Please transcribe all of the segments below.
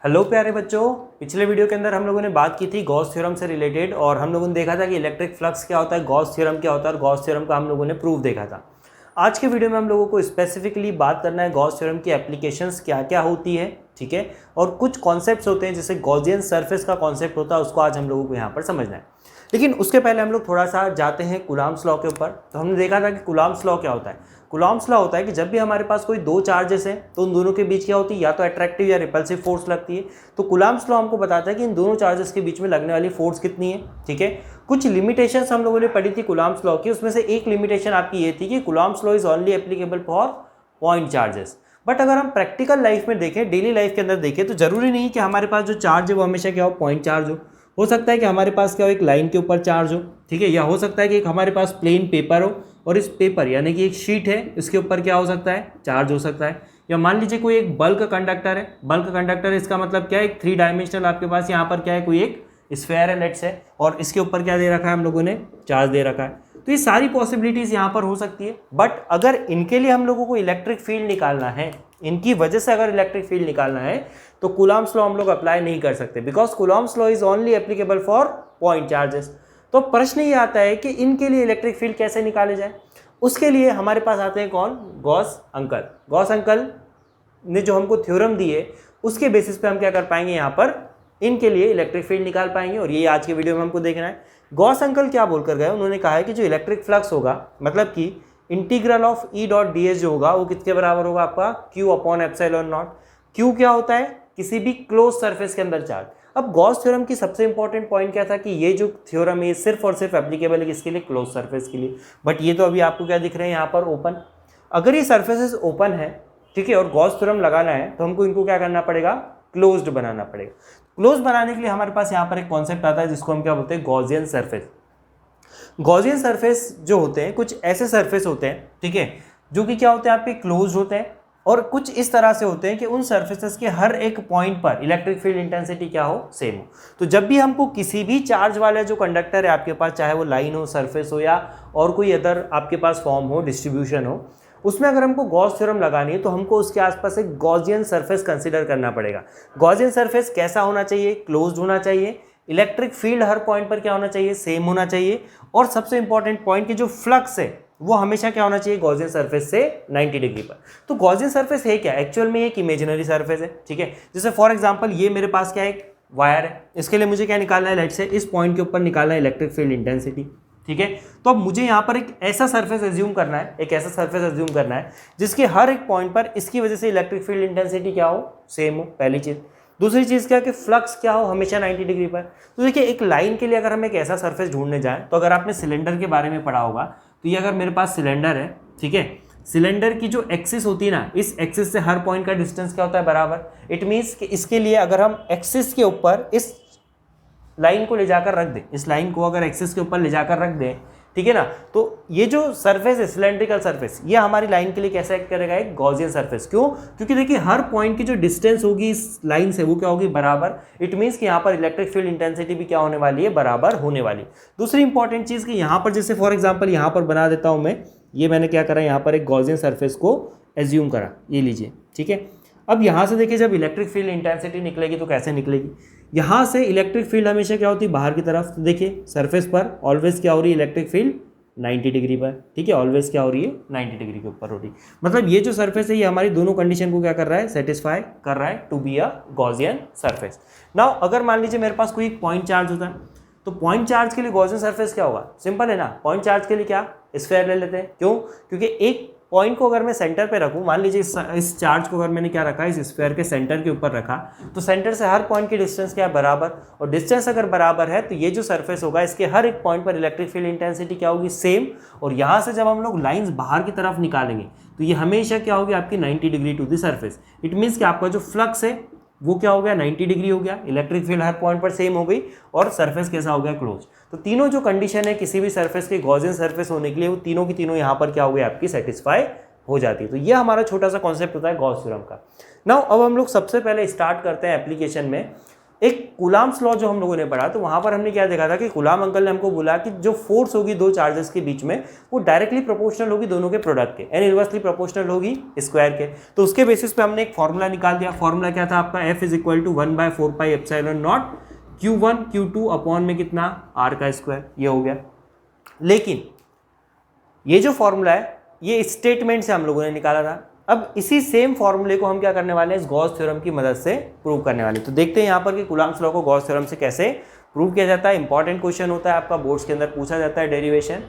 Hello प्यारे बच्चों, पिछले वीडियो के अंदर हम लोगों ने बात की थी गॉस थ्योरम से रिलेटेड और हम लोगों ने देखा था कि इलेक्ट्रिक फ्लक्स क्या होता है, गॉस थ्योरम क्या होता है और गॉस थ्योरम का हम लोगों ने प्रूफ देखा था। आज के वीडियो में हम लोगों को स्पेसिफिकली बात करना है गॉस थ्योरम की एप्लीकेशंस क्या क्या होती है, ठीक है, और कुछ कॉन्सेप्ट्स होते हैं जैसे गॉसियन सरफेस का कॉन्सेप्ट होता है, उसको आज हम लोगों को यहाँ पर समझना है। लेकिन उसके पहले हम लोग थोड़ा सा जाते हैं कूलॉम्स लॉ के ऊपर। तो हमने देखा था कि कूलॉम्स लॉ क्या होता है। कूलॉम्स लॉ होता है कि जब भी हमारे पास कोई दो चार्जेस हैं तो उन दोनों के बीच क्या होती है, या तो अट्रैक्टिव या रिपल्सिव फोर्स लगती है। तो कूलॉम्स लॉ हमको बताता है कि इन दोनों चार्जेस के बीच में लगने वाली फोर्स कितनी है, ठीक है। कुछ लिमिटेशंस हम लोगों ने पढ़ी थी कूलॉम्स लॉ की, उसमें से एक लिमिटेशन आपकी ये थी कि Coulomb's law is only applicable for point charges. But अगर हम प्रैक्टिकल लाइफ में देखें, डेली लाइफ के अंदर देखें, तो जरूरी नहीं कि हमारे पास जो चार्ज है वो हमेशा क्या हो, पॉइंट चार्ज हो सकता है कि हमारे पास क्या हो, एक लाइन के ऊपर चार्ज हो, ठीक है, या हो सकता है कि एक हमारे पास प्लेन पेपर हो और इस पेपर यानी कि एक शीट है, इसके ऊपर क्या हो सकता है, चार्ज हो सकता है। या मान लीजिए कोई एक बल्क कंडक्टर है, बल्क कंडक्टर इसका मतलब क्या है, एक 3 डायमेंशनल आपके पास यहाँ पर क्या है, कोई एक स्फेयर है लेट्स है, और इसके ऊपर क्या दे रखा है हम लोगों ने, चार्ज दे रखा है। तो ये सारी पॉसिबिलिटीज यहाँ पर हो सकती है। बट अगर इनके लिए हम लोगों को इलेक्ट्रिक फील्ड निकालना है, इनकी वजह से अगर इलेक्ट्रिक फील्ड निकालना है, तो कूलॉम्स लॉ हम लोग अप्लाई नहीं कर सकते, because Coulomb's law is only applicable for point charges. तो प्रश्न ये आता है कि इनके लिए इलेक्ट्रिक फील्ड कैसे निकाले जाए। उसके लिए हमारे पास आते हैं कौन, गॉस अंकल। गॉस अंकल ने जो हमको थ्योरम दी है उसके बेसिस पे हम क्या कर पाएंगे, यहाँ पर इनके लिए इलेक्ट्रिक फील्ड निकाल पाएंगे, और ये आज के वीडियो में हमको देखना है। गॉस अंकल क्या बोलकर गए, उन्होंने कहा है कि जो इलेक्ट्रिक फ्लक्स होगा, मतलब कि integral of E dot D S जो होगा वो किसके बराबर होगा, आपका Q upon epsilon naught. Q क्या होता है, किसी भी क्लोज सरफेस के अंदर चार्ज। अब गॉस थ्योरम की सबसे इंपॉर्टेंट पॉइंट क्या था कि ये जो थ्योरम है सिर्फ और सिर्फ एप्लीकेबल है किसके लिए, क्लोज सरफेस के लिए। बट ये तो अभी आपको क्या दिख रहे हैं यहाँ पर, ओपन। अगर ये सरफेसेस ओपन है, ठीक है, और गॉस थ्योरम लगाना है तो हमको इनको क्या करना पड़ेगा, क्लोज्ड बनाना पड़ेगा। क्लोज बनाने के लिए हमारे पास यहाँ पर एक कॉन्सेप्ट आता है जिसको हम क्या बोलते हैं, गॉसियन सरफेस। गॉसियन सरफेस जो होते हैं कुछ ऐसे सरफेस होते हैं, ठीक है, जो कि क्या होते हैं, आपके क्लोज होते हैं, और कुछ इस तरह से होते हैं कि उन सरफेसेस के हर एक पॉइंट पर इलेक्ट्रिक फील्ड इंटेंसिटी क्या हो, सेम हो। तो जब भी हमको किसी भी चार्ज वाला जो कंडक्टर है आपके पास, चाहे वो लाइन हो, सरफेस हो, या और कोई अदर आपके पास फॉर्म हो, डिस्ट्रीब्यूशन हो, उसमें अगर हमको गॉस थ्योरम लगानी है तो हमको उसके आसपास एक गॉसियन सरफेस कंसीडर करना पड़ेगा। गॉसियन सरफेस कैसा होना चाहिए, क्लोज्ड होना चाहिए। इलेक्ट्रिक फील्ड हर पॉइंट पर क्या होना चाहिए, सेम होना चाहिए। और सबसे इंपॉर्टेंट पॉइंट कि जो फ्लक्स है वो हमेशा क्या होना चाहिए, गॉसियन सरफेस से 90 डिग्री पर। तो गॉसियन सरफेस है क्या, एक्चुअल में एक इमेजिनरी सरफेस है, ठीक है। जैसे फॉर एग्जांपल ये मेरे पास क्या है, एक वायर है, इसके लिए मुझे क्या निकालना है, लेट्स से इस पॉइंट के ऊपर निकालना है इलेक्ट्रिक फील्ड इंटेंसिटी, ठीक है। तो अब मुझे यहाँ पर एक ऐसा सरफेस एज्यूम करना है, एक ऐसा सरफेस एज्यूम करना है जिसके हर एक पॉइंट पर इसकी वजह से इलेक्ट्रिक फील्ड इंटेंसिटी क्या हो, सेम हो, पहली चीज। दूसरी चीज क्या कि फ्लक्स क्या हो, हमेशा 90 डिग्री पर। तो देखिए एक लाइन के लिए अगर हम एक ऐसा सरफेस ढूंढने जाएं, तो अगर आपने सिलेंडर के बारे में पढ़ा होगा, तो ये अगर मेरे पास सिलेंडर है, ठीक है, सिलेंडर की जो एक्सिस होती है ना, इस एक्सिस से हर पॉइंट का डिस्टेंस क्या होता है, बराबर। इट मीन्स कि इसके लिए अगर हम एक्सिस के ऊपर इस लाइन को ले जाकर रख दें, इस लाइन को अगर एक्सिस के ऊपर ले जाकर रख दें, ठीक है ना, तो ये जो सरफेस है सिलेंड्रिकल सरफेस, ये हमारी लाइन के लिए कैसा एक्ट करेगा, एक गॉसियन सरफेस। क्यों, क्योंकि देखिए हर पॉइंट की जो डिस्टेंस होगी इस लाइन से वो क्या होगी, बराबर। इट मीन्स कि यहाँ पर इलेक्ट्रिक फील्ड इंटेंसिटी भी क्या होने वाली है, बराबर होने वाली। दूसरी इंपॉर्टेंट चीज कि यहाँ पर जैसे फॉर एग्जाम्पल यहाँ पर बना देता हूँ मैं, ये मैंने क्या करा, यहाँ पर एक गॉसियन सरफेस को एज्यूम करा, ये लीजिए, ठीक है। अब यहाँ से देखिए जब इलेक्ट्रिक फील्ड इंटेंसिटी निकलेगी तो कैसे निकलेगी, यहाँ से इलेक्ट्रिक फील्ड हमेशा क्या होती है, बाहर की तरफ। तो देखिए सरफेस पर ऑलवेज क्या हो रही है, इलेक्ट्रिक फील्ड 90 डिग्री पर, ठीक है, ऑलवेज क्या हो रही है, 90 डिग्री के ऊपर हो रही है। मतलब ये जो सरफेस है ये हमारी दोनों कंडीशन को क्या कर रहा है, सेटिस्फाई कर रहा है to be a Gaussian surface. Now अगर मान लीजिए मेरे पास कोई एक पॉइंट चार्ज होता है, तो पॉइंट चार्ज के लिए गॉसियन सरफेस क्या होगा, सिंपल है ना। पॉइंट चार्ज के लिए क्या, स्फेयर ले लेते हैं। क्यों, क्योंकि एक पॉइंट को अगर मैं सेंटर पे रखूं, मान लीजिए इस चार्ज को अगर मैंने क्या रखा, इस स्फीयर के सेंटर के ऊपर रखा, तो सेंटर से हर पॉइंट की डिस्टेंस क्या है, बराबर। और डिस्टेंस अगर बराबर है तो ये जो सरफेस होगा इसके हर एक पॉइंट पर इलेक्ट्रिक फील्ड इंटेंसिटी क्या होगी, सेम। और यहाँ से जब हम लोग लाइंस बाहर की तरफ निकालेंगे तो ये हमेशा क्या होगी, आपकी 90 degree to the surface. It means कि आपका जो फ्लक्स है वो क्या हो गया, 90 डिग्री हो गया, इलेक्ट्रिक फील्ड हर पॉइंट पर सेम हो गई, और सरफेस कैसा हो गया, क्लोज। तो तीनों जो कंडीशन है किसी भी सरफेस के गॉसियन सरफेस होने के लिए, वो तीनों की तीनों यहाँ पर क्या हो गई, आपकी सेटिस्फाई हो जाती है। तो ये हमारा छोटा सा कॉन्सेप्ट होता है गॉस थ्योरम का। नाउ अब हम लोग सबसे पहले स्टार्ट करते हैं एप्लीकेशन में एक कूलाम्स लॉ जो हम लोगों ने पढ़ा, तो वहां पर हमने क्या देखा था कि कूलाम अंकल ने हमको बोला कि जो फोर्स होगी दो चार्जेस के बीच में वो डायरेक्टली प्रोपोर्शनल होगी दोनों के प्रोडक्ट के, एंड इनवर्सली प्रोपोर्शनल होगी स्क्वायर के। तो उसके बेसिस पे हमने एक फॉर्मूला निकाल दिया। फॉर्मूला क्या था आपका, F is equal to 1/4πε0 Q1 Q2 upon में कितना R का स्क्वायर, ये हो गया। लेकिन ये जो फॉर्मूला है ये स्टेटमेंट से हम लोगों ने निकाला था। अब इसी सेम फॉर्मूले को हम क्या करने वाले हैं, इस गॉस थ्योरम की मदद से प्रूव करने वाले। तो देखते हैं यहाँ पर कि कूलाम्स लॉ को गॉस थ्योरम से कैसे प्रूव किया जाता है। इंपॉर्टेंट क्वेश्चन होता है, आपका बोर्ड्स के अंदर पूछा जाता है डेरिवेशन।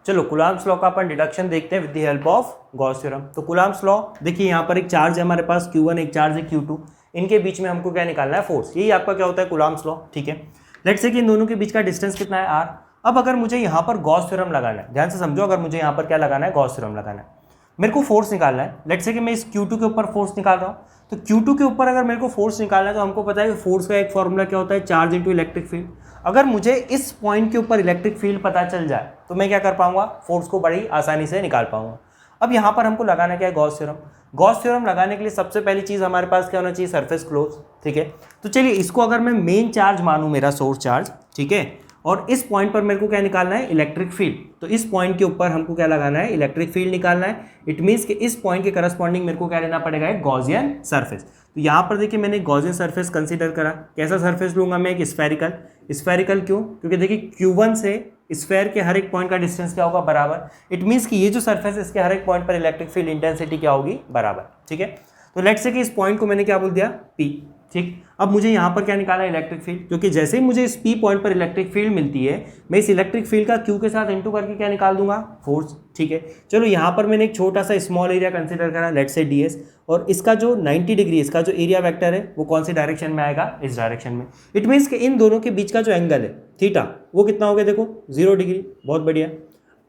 चलो कूलाम्स लॉ का अपन डिडक्शन देखते हैं with the help of Gauss theorem. तो कूलाम्स लॉ देखिए, यहाँ पर एक चार्ज है हमारे पास Q1, एक चार्ज है Q2, इनके बीच में हमको क्या निकालना है, फोर्स। यही आपका क्या होता है कूलाम्स लॉ, ठीक है। लेट्स से कि इन दोनों के बीच का डिस्टेंस कितना है R। अब अगर मुझे यहाँ पर गॉस थ्योरम लगाना है, ध्यान से समझो, अगर मुझे यहाँ पर क्या लगाना है, गॉस थ्योरम लगाना है, मेरे को फोर्स निकालना है। लेट्स से कि मैं इस Q2 के ऊपर फोर्स निकाल रहा हूँ, तो Q2 के ऊपर अगर मेरे को फोर्स निकालना है तो हमको पता है कि फोर्स का एक फॉर्मूला क्या होता है, चार्ज इंटू इलेक्ट्रिक फील्ड। अगर मुझे इस पॉइंट के ऊपर इलेक्ट्रिक फील्ड पता चल जाए तो मैं क्या कर पाऊंगा, फोर्स को बड़ी आसानी से निकाल पाऊंगा। अब यहाँ पर हमको लगाना क्या है, गॉस थ्योरम। गॉस थ्योरम लगाने के लिए सबसे पहली चीज़ हमारे पास क्या होना चाहिए, सरफेस क्लोज, ठीक है। तो चलिए इसको अगर मैं मेन चार्ज मानूं, मेरा सोर्स चार्ज, ठीक है, और इस पॉइंट पर मेरे को क्या निकालना है, इलेक्ट्रिक फील्ड। तो इस पॉइंट के ऊपर हमको क्या लगाना है, इलेक्ट्रिक फील्ड निकालना है। इट मीन्स कि इस पॉइंट के करस्पॉन्डिंग मेरे को क्या लेना पड़ेगा, एक गॉसियन सरफेस। तो यहाँ पर देखिए मैंने गॉसियन सरफेस कंसीडर करा। कैसा सरफेस लूंगा मैं, एक स्फेरिकल। स्फेरिकल क्यों, क्योंकि देखिए Q1 से स्फेयर के हर एक पॉइंट का डिस्टेंस क्या होगा, बराबर। इट मीन्स कि ये जो सरफेस है इसके हर एक पॉइंट पर इलेक्ट्रिक फील्ड इंटेंसिटी क्या होगी, बराबर, ठीक है। तो लेट्स से कि इस पॉइंट को मैंने क्या बोल दिया, P, ठीक। अब मुझे यहाँ पर क्या निकाला है, इलेक्ट्रिक फील्ड, क्योंकि जैसे ही मुझे इस P पॉइंट पर इलेक्ट्रिक फील्ड मिलती है, मैं इस इलेक्ट्रिक फील्ड का Q के साथ इंटू करके क्या निकाल दूंगा, फोर्स, ठीक है। चलो यहाँ पर मैंने एक छोटा सा स्मॉल एरिया कंसीडर करा, लेट्स से ds, और इसका जो 90 डिग्री, इसका जो एरिया वेक्टर है वो कौन सी डायरेक्शन में आएगा, इस डायरेक्शन में। इट मीन्स कि इन दोनों के बीच का जो एंगल है थीटा, वो कितना हो गया, देखो 0 डिग्री, बहुत बढ़िया।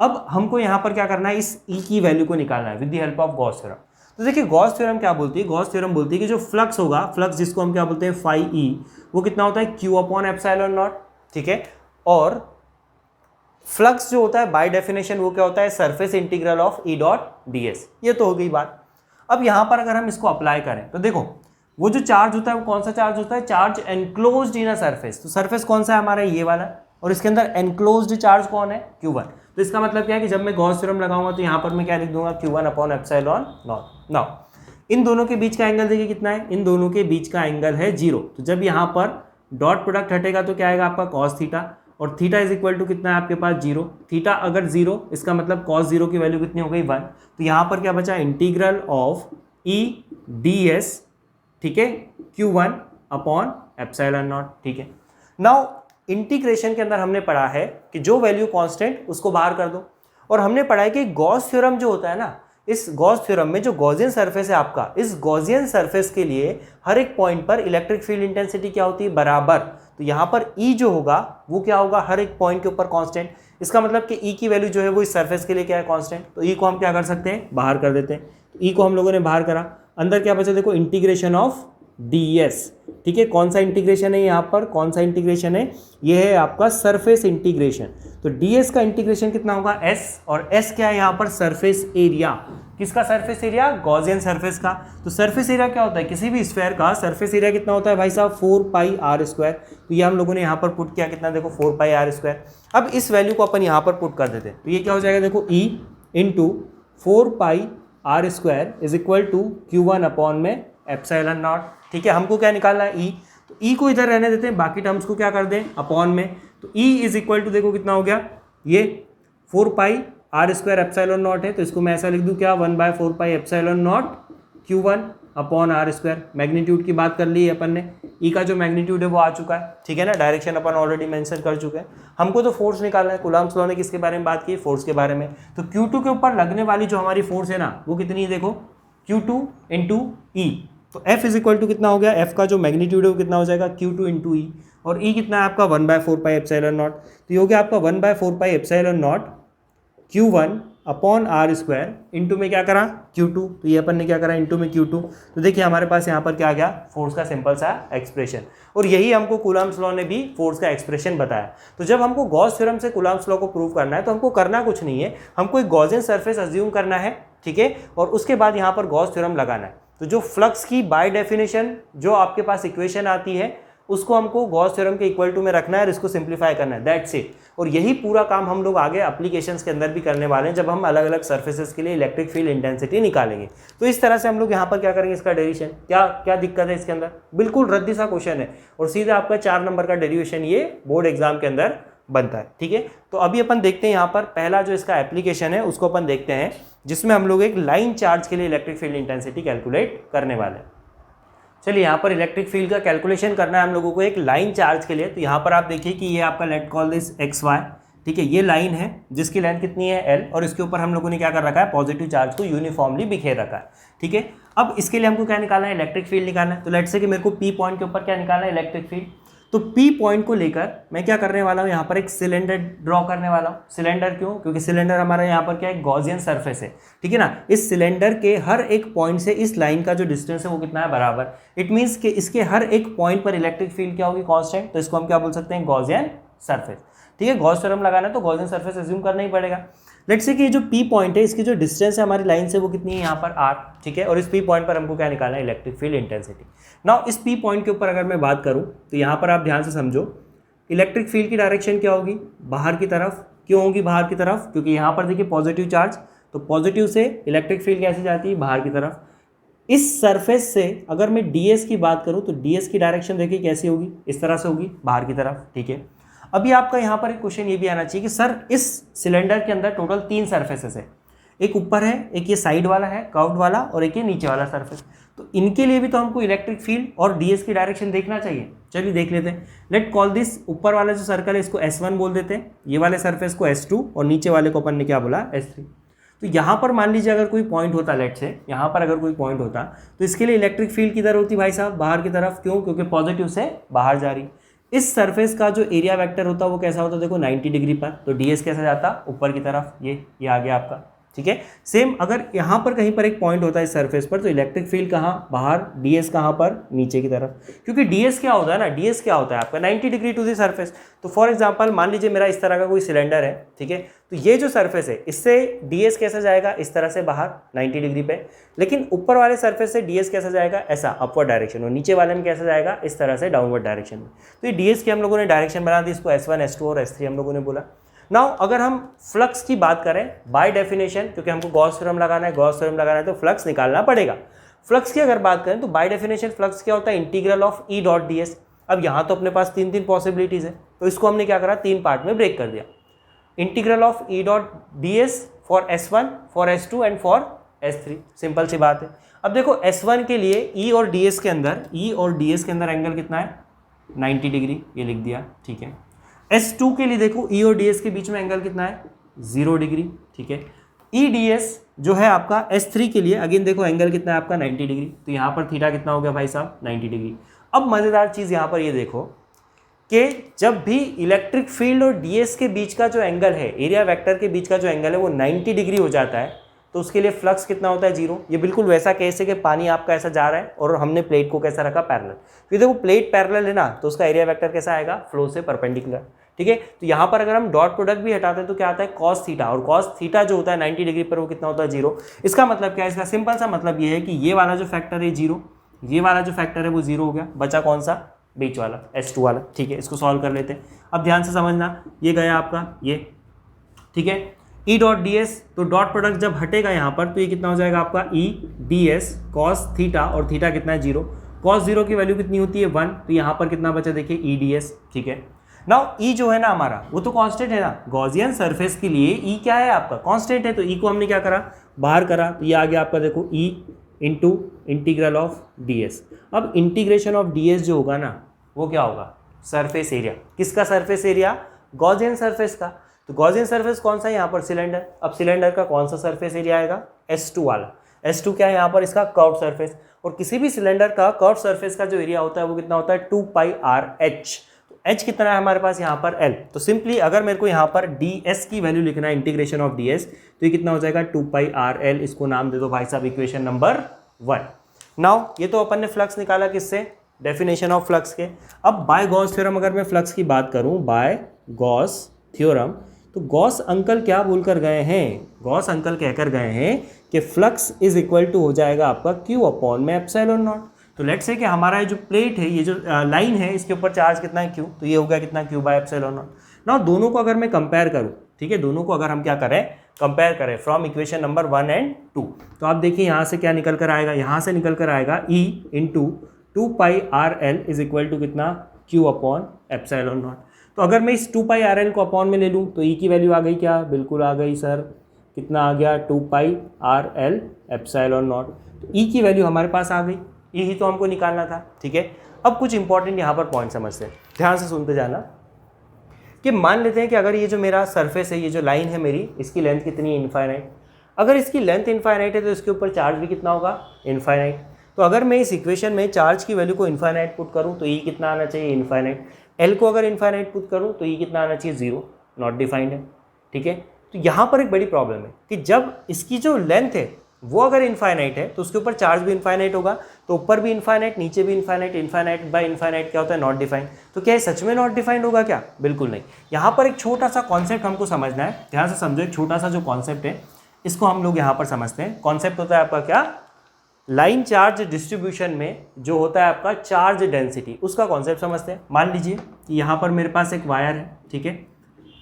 अब हमको यहाँ पर क्या करना है, इस E की वैल्यू को निकालना है with the help of Gauss theorem. तो देखिए गॉस थ्योरम क्या बोलती है, गॉस थ्योरम बोलती है कि जो फ्लक्स होगा, फ्लक्स जिसको हम क्या बोलते हैं, फाई E, वो कितना होता है, Q अपॉन एप्सिलॉन नॉट, ठीक है। और फ्लक्स जो होता है बाय डेफिनेशन वो क्या होता है, surface integral of E dot ds। ये तो हो गई बात। अब यहाँ पर अगर हम इसको अप्लाई करें तो देखो वो जो चार्ज होता है वो कौन सा चार्ज होता है, charge enclosed in a surface. तो सरफेस कौन सा है हमारा, ये वाला, और इसके अंदर एनक्लोज्ड चार्ज कौन है, Q1। तो इसका मतलब क्या है कि जब मैं गॉस थ्योरम लगाऊंगा तो यहाँ पर मैं क्या लिख दूंगा, Q1 upon epsilon not. Now in दोनों के बीच का एंगल देखिए कितना है, इन दोनों के बीच का एंगल है 0। तो जब यहाँ पर डॉट प्रोडक्ट हटेगा तो क्या आएगा आपका कॉस थीटा, और थीटा इज इक्वल टू कितना है आपके पास 0। थीटा अगर 0, इसका मतलब कॉस 0 की वैल्यू कितनी हो गई, 1। तो यहाँ पर क्या बचा, इंटीग्रल ऑफ E ds, ठीक है, Q1 अपॉन एप्सिलॉन नॉट, ठीक है। नाउ इंटीग्रेशन के अंदर हमने पढ़ा है कि जो वैल्यू कांस्टेंट उसको बाहर कर दो, और हमने पढ़ा है कि गॉस थ्योरम जो होता है ना, इस गॉस थ्योरम में जो गॉसियन सरफेस है आपका, इस गॉसियन सरफेस के लिए हर एक पॉइंट पर इलेक्ट्रिक फील्ड इंटेंसिटी क्या होती है, बराबर। तो यहाँ पर E जो होगा वो क्या होगा, हर एक पॉइंट के ऊपर कांस्टेंट। इसका मतलब कि E की वैल्यू जो है वो इस सरफेस के लिए क्या है, कांस्टेंट। तो E को हम क्या कर सकते हैं, बाहर कर देते हैं। तो E को हम लोगों ने बाहर करा, अंदर क्या बचा, देखो इंटीग्रेशन ऑफ ds, ठीक है। कौन सा इंटीग्रेशन है यहाँ पर, कौन सा इंटीग्रेशन है, ये है आपका सरफेस इंटीग्रेशन। तो ds का इंटीग्रेशन कितना होगा, s, और s क्या है यहाँ पर, सरफेस एरिया। किसका सरफेस एरिया, गॉसियन सरफेस का। तो सरफेस एरिया क्या होता है, किसी भी स्फीयर का सरफेस एरिया कितना होता है भाई साहब, 4πr²। तो ये हम लोगों ने यहाँ पर पुट किया, कितना देखो 4πr²। अब इस वैल्यू को अपन यहाँ पर पुट कर देते हैं, तो ये क्या हो जाएगा, देखो E into 4πr² is equal to Q1 upon में एप्सिलॉन नॉट, ठीक है। हमको क्या निकालना है, E। तो E को इधर रहने देते हैं, बाकी टर्म्स को क्या कर दें, अपॉन में। तो E इज इक्वल टू देखो कितना हो गया, ये 4πr² एप्सिलॉन नॉट है, तो इसको मैं ऐसा लिख दूं क्या, 1/4π epsilon not Q1 upon r²। Magnitude की बात कर ली अपन ने, E का जो मैग्नीट्यूड है वो आ चुका है, ठीक है ना। डायरेक्शन अपन ऑलरेडी मेंशन कर चुके हैं। हमको तो फोर्स निकालना है, कूलाम्स लॉ ने किसके बारे में बात की, फोर्स के बारे में। तो Q2 के ऊपर लगने वाली जो हमारी फोर्स है ना, वो कितनी है, देखो Q2 इंटू E। तो F इज इक्वल टू कितना हो गया, F का जो मैग्नीट्यूड है वो कितना हो जाएगा, Q2 इंटू E, और E कितना है आपका 1/4π एप्सिलॉन नॉट। तो ये हो गया आपका 1/4π epsilon not Q1 upon r² into में क्या करा, Q2। तो ये अपन ने क्या करा, इंटू में Q2। तो देखिए हमारे पास यहाँ पर क्या आ गया, फोर्स का सिंपल सा एक्सप्रेशन। और यही हमको कूलाम्स लॉ ने भी फोर्स का एक्सप्रेशन बताया। तो जब हमको गॉस थ्योरम से कूलाम्स लॉ को प्रूव करना है तो हमको करना कुछ नहीं है, हमको एक गॉसियन सरफेस अज्यूम करना है, ठीक है, और उसके बाद यहाँ पर गॉस थ्योरम लगाना है। तो जो फ्लक्स की बाय डेफिनेशन जो आपके पास इक्वेशन आती है उसको हमको गॉस थ्योरम के इक्वल टू में रखना है और इसको सिंप्लीफाई करना है, दैट्स इट। और यही पूरा काम हम लोग आगे एप्लीकेशंस के अंदर भी करने वाले हैं जब हम अलग अलग सर्फेसेस के लिए इलेक्ट्रिक फील्ड इंटेंसिटी निकालेंगे। तो इस तरह से हम लोग यहाँ पर क्या करेंगे, इसका डेरिवेशन क्या क्या दिक्कत है इसके अंदर, बिल्कुल रद्दी सा क्वेश्चन है और सीधा आपका 4 नंबर का डेरिवेशन ये बोर्ड एग्जाम के अंदर बनता है। ठीक है, तो अभी अपन देखते हैं यहाँ पर पहला जो इसका एप्लीकेशन है उसको अपन देखते हैं, जिसमें हम लोग एक लाइन चार्ज के लिए इलेक्ट्रिक फील्ड इंटेंसिटी कैलकुलेट करने वाले हैं। चलिए यहाँ पर इलेक्ट्रिक फील्ड का कैलकुलेशन करना है हम लोगों को एक लाइन चार्ज के लिए। तो यहाँ पर आप देखिए कि ये आपका let call this X Y, ठीक है, ये लाइन है जिसकी लेंथ कितनी है एल, और इसके ऊपर हम लोगों ने क्या कर रखा है, पॉजिटिव चार्ज को यूनिफॉर्मली बिखेर रखा है। ठीक है, अब इसके लिए हमको क्या निकालना है, इलेक्ट्रिक फील्ड निकालना है। तो लेट्स से कि मेरे को पी पॉइंट के ऊपर क्या निकालना है, इलेक्ट्रिक फील्ड। तो पी पॉइंट को लेकर मैं क्या करने वाला हूँ, यहाँ पर एक सिलेंडर ड्रॉ करने वाला हूँ। सिलेंडर क्यों, क्योंकि सिलेंडर हमारा यहाँ पर क्या है, गॉसियन सरफेस है। ठीक है ना, इस सिलेंडर के हर एक पॉइंट से इस लाइन का जो डिस्टेंस है वो कितना है, बराबर। इट मीन्स कि इसके हर एक पॉइंट पर इलेक्ट्रिक फील्ड क्या होगी, कांस्टेंट। तो इसको हम क्या बोल सकते हैं, गॉसियन सरफेस। ठीक है, गॉस थ्योरम लगाना है तो गॉसियन सरफेस अज्यूम करना ही पड़ेगा। लेट्स से कि ये जो पी पॉइंट है इसकी जो डिस्टेंस है हमारी लाइन से वो कितनी है, यहाँ पर आर। ठीक है, और इस पी पॉइंट पर हमको क्या निकालना है, इलेक्ट्रिक फील्ड इंटेंसिटी। नाउ इस पी पॉइंट के ऊपर अगर मैं बात करूँ तो यहाँ पर आप ध्यान से समझो, इलेक्ट्रिक फील्ड की डायरेक्शन क्या होगी, बाहर की तरफ। क्यों होगी बाहर की तरफ, क्योंकि यहाँ पर देखिए पॉजिटिव चार्ज, तो पॉजिटिव से इलेक्ट्रिक फील्ड कैसे जाती है, बाहर की तरफ। इस सरफेस से अगर मैं ds की बात करूँ तो ds की डायरेक्शन देखिए कैसी होगी, इस तरह से होगी, बाहर की तरफ। ठीक है, अभी आपका यहाँ पर एक क्वेश्चन ये भी आना चाहिए कि सर इस सिलेंडर के अंदर टोटल 3 सरफेसेस है, एक ऊपर है, एक ये साइड वाला है कर्व्ड वाला, और एक ये नीचे वाला सरफेस। तो इनके लिए भी तो हमको इलेक्ट्रिक फील्ड और ds की डायरेक्शन देखना चाहिए। चलिए देख लेते हैं। लेट कॉल दिस, ऊपर वाला जो सर्कल है इसको S1 बोल देते हैं, ये वाले सरफेस को S2 और नीचे वाले को अपन ने क्या बोला, S3। तो यहाँ पर मान लीजिए अगर कोई पॉइंट होता, लेट से यहाँ पर अगर कोई पॉइंट होता तो इसके लिए इलेक्ट्रिक फील्ड किधर होती भाई साहब, बाहर की तरफ। क्यों, क्योंकि पॉजिटिव से बाहर जा रही। इस सरफेस का जो एरिया वेक्टर होता वो कैसा होता, देखो 90 डिग्री पर। तो ds कैसा जाता, ऊपर की तरफ, ये आ गया आपका। ठीक है, सेम अगर यहाँ पर कहीं पर एक पॉइंट होता है इस सरफेस पर तो इलेक्ट्रिक फील्ड कहाँ, बाहर, ds कहाँ पर, नीचे की तरफ। क्योंकि ds क्या होता है ना, ds क्या होता है आपका 90 डिग्री टू द सरफेस। तो फॉर एग्जांपल मान लीजिए मेरा इस तरह का कोई सिलेंडर है, ठीक है, तो ये जो सरफेस है इससे ds कैसा जाएगा, इस तरह से बाहर 90 डिग्री पे। लेकिन ऊपर वाले सरफेस से ds कैसा जाएगा, ऐसा अपवर्ड डायरेक्शन, और नीचे वाले में कैसा जाएगा, इस तरह से डाउनवर्ड डायरेक्शन में। तो ये ds की हम लोगों ने डायरेक्शन बना दी, इसको S1 S2 और S3 हम लोगों ने बोला। नाउ अगर हम फ्लक्स की बात करें बाय डेफिनेशन, क्योंकि हमको गॉस थ्योरम लगाना है, गॉस थ्योरम लगाना है तो फ्लक्स निकालना पड़ेगा। फ्लक्स की अगर बात करें तो बाय डेफिनेशन फ्लक्स क्या होता है, integral of E dot ds। अब यहाँ तो अपने पास 3 पॉसिबिलिटीज है, तो इसको हमने क्या करा, 3 पार्ट में ब्रेक कर दिया। Integral of E dot ds for S1, for S2 and for S3। Simple सी बात है। अब देखो S1 के लिए ई और ds के अंदर एंगल कितना है, 90 डिग्री, ये लिख दिया। ठीक है, S2 के लिए देखो ई और ds के बीच में एंगल कितना है, 0 डिग्री। ठीक है, EDS जो है आपका S3 के लिए अगेन देखो एंगल कितना है आपका, 90 डिग्री। तो यहाँ पर थीटा कितना हो गया भाई साहब, 90 डिग्री। अब मज़ेदार चीज़ यहाँ पर ये देखो कि जब भी इलेक्ट्रिक फील्ड और ds के बीच का जो एंगल है, एरिया वेक्टर के बीच का जो एंगल है वो 90 डिग्री हो जाता है, तो उसके लिए फ्लक्स कितना होता है, 0। ये बिल्कुल वैसा केस है कि पानी आपका ऐसा जा रहा है और हमने प्लेट को कैसा रखा, पैरेलल। फिर देखो प्लेट पैरेलल है ना, तो उसका एरिया वेक्टर कैसा आएगा, फ्लो से परपेंडिकुलर। ठीक है, तो यहाँ पर अगर हम डॉट प्रोडक्ट भी हटाते हैं तो क्या आता है, कॉस थीटा, और कॉस थीटा जो होता है 90 डिग्री पर वो कितना होता है, 0। इसका मतलब क्या है, इसका सिंपल सा मतलब ये है कि ये वाला जो फैक्टर है 0, ये वाला जो फैक्टर है वो 0 हो गया, बचा कौन सा, बीच वाला S2 वाला। ठीक है, इसको सॉल्व कर लेते हैं। अब ध्यान से समझना, ये गया आपका ये, ठीक है, ई डॉट ds, तो डॉट प्रोडक्ट जब हटेगा यहाँ पर तो ये कितना हो जाएगा आपका ई ds कॉस थीटा, और थीटा कितना है, 0। कॉस 0 की वैल्यू कितनी होती है, 1। तो यहाँ पर कितना बचा देखिए, ई ds। ठीक है, नाउ ई जो है ना हमारा वो तो कांस्टेंट है ना, गॉसियन सरफेस के लिए ई क्या है आपका, कांस्टेंट है। तो ई को हमने क्या करा, बाहर करा, तो ये आ गया आपका देखो E into integral of ds। अब इंटीग्रेशन ऑफ ds जो होगा ना वो क्या होगा, सरफेस एरिया। किसका सरफेस एरिया, गॉसियन सरफेस का। तो गॉसियन सरफेस कौन सा है यहाँ पर, सिलेंडर। अब सिलेंडर का कौन सा सरफेस एरिया आएगा, S2 वाला। S2 क्या है यहाँ पर, इसका कर्व सरफेस। और किसी भी सिलेंडर का कर्व सरफेस का जो एरिया होता है वो कितना होता है, 2πrh। तो h कितना है हमारे पास यहाँ पर, l। तो सिंपली अगर मेरे को यहाँ पर ds की वैल्यू लिखना है, इंटीग्रेशन ऑफ ds, तो ये कितना हो जाएगा, 2πrl। इसको नाम दे दो भाई साहब इक्वेशन नंबर 1। नाउ ये तो अपन ने फ्लक्स निकाला किससे, डेफिनेशन ऑफ फ्लक्स के। अब बाय गॉस थ्योरम अगर मैं फ्लक्स की बात करूँ, बाय गॉस थ्योरम, तो गॉस अंकल क्या बोलकर गए हैं, गॉस अंकल कहकर गए हैं कि फ्लक्स इज इक्वल टू हो जाएगा आपका क्यू अपॉन में एप्सिलॉन नॉट। तो लेट्स से कि हमारा ये जो प्लेट है, ये जो लाइन है, इसके ऊपर चार्ज कितना है क्यू, तो ये होगा कितना क्यू बाय एप्सिलॉन नॉट। ना दोनों को अगर मैं कंपेयर करूँ, ठीक है, दोनों को अगर हम क्या करें, कंपेयर करें फ्रॉम इक्वेशन नंबर 1 एंड 2, तो आप देखिए यहाँ से क्या निकल कर आएगा, यहाँ से निकल कर आएगा E into 2πRL is equal to कितना Q अपॉन एप्सिलॉन नॉट। तो अगर मैं इस 2πRL को अपॉन में ले लूँ तो E की वैल्यू आ गई क्या, बिल्कुल आ गई सर, कितना आ गया 2πRL एप्सिलॉन नॉट। तो E की वैल्यू हमारे पास आ गई, E ही तो हमको निकालना था, ठीक है। अब कुछ इंपॉर्टेंट यहाँ पर पॉइंट समझते हैं, ध्यान से सुनते जाना, कि मान लेते हैं कि अगर ये जो मेरा सरफेस है, ये जो लाइन है मेरी, इसकी लेंथ कितनी है, इनफाइनाइट। अगर इसकी लेंथ इनफाइनाइट है तो इसके ऊपर चार्ज भी कितना होगा, इनफाइनाइट। तो अगर मैं इस इक्वेशन में चार्ज की वैल्यू को इनफाइनाइट पुट करूँ तो E कितना आना चाहिए, इनफाइनाइट। L को अगर इनफाइनाइट पुट करूँ तो E कितना आना चाहिए, 0, नॉट डिफाइंड है, ठीक है। तो यहाँ पर एक बड़ी प्रॉब्लम है कि जब इसकी जो लेंथ है वो अगर इनफाइनाइट है तो उसके ऊपर चार्ज भी इनफाइनाइट होगा, तो ऊपर भी इनफाइनाइट, नीचे भी इनफाइनाइट, इनफाइनाइट बाय इनफाइनाइट क्या होता है, नॉट डिफाइंड। तो क्या ये सच में नॉट डिफाइंड होगा क्या, बिल्कुल नहीं। यहाँ पर एक छोटा सा कॉन्सेप्ट हमको समझना है, ध्यान से समझो, एक छोटा सा जो कॉन्सेप्ट है इसको हम लोग यहाँ पर समझते हैं। कॉन्सेप्ट होता है आपका क्या, लाइन चार्ज डिस्ट्रीब्यूशन में जो होता है आपका चार्ज डेंसिटी, उसका कॉन्सेप्ट समझते हैं। मान लीजिए कि यहाँ पर मेरे पास एक वायर है, ठीक है,